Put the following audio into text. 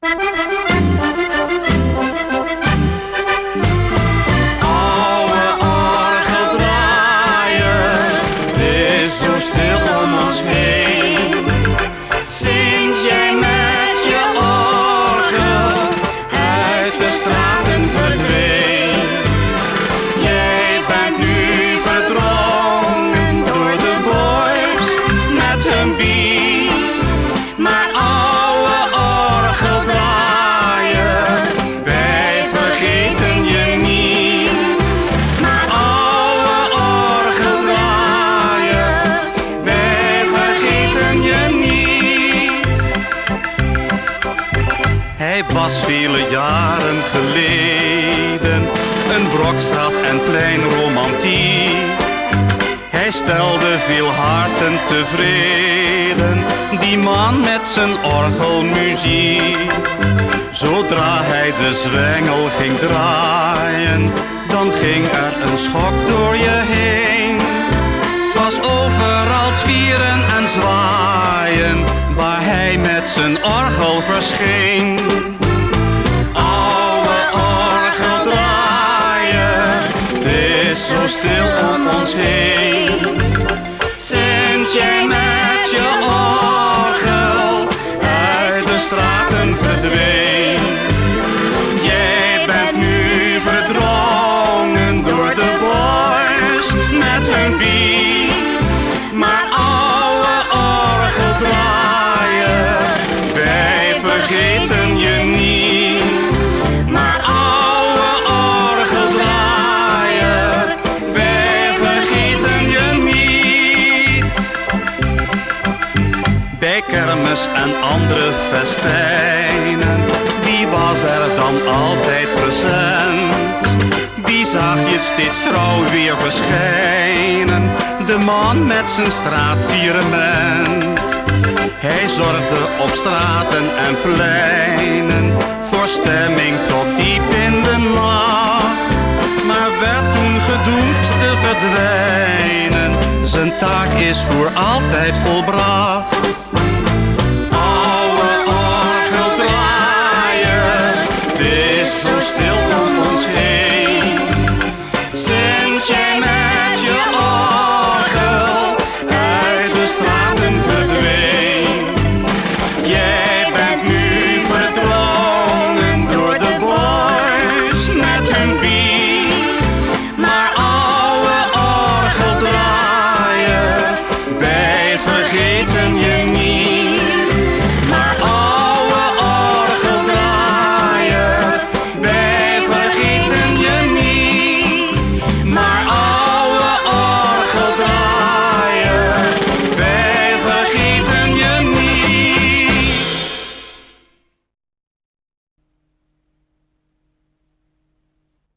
Oude orgeldraaier, het is zo stil om ons heen. Zing jij met je orgel uit de straten verdween. Jij bent nu verdrongen door de boys met hun bier. Maar oude orgeldraaier, wij vergeten je niet. Maar oude orgeldraaier, wij vergeten je niet. Hij was vele jaren geleden een brokstraat en plein romantiek. Hij stelde veel harten tevreden, die man met zijn orgelmuziek. Zodra hij de zwengel ging draaien, dan ging er een schok door je heen. 'Het was overal zwieren en zwaaien, waar hij met zijn orgel verscheen. Oude orgeldraaier, het is zo stil om ons heen. Sinds jij met je orgel uit de straten verdween. Jij bent nu verdrongen door de boys met hun bier. Maar oude orgeldraaier, wij vergeten je niet. Maar oude orgeldraaier, wij vergeten je niet. Bij kermis en andere festijnen, wie was er dan altijd present? Wie zag je steeds trouw weer verschijnen? De man met zijn straatpierement. Hij zorgde op straten en pleinen voor stemming tot diep in de nacht. Maar werd toen gedoemd te verdwijnen. Zijn taak is voor altijd volbracht.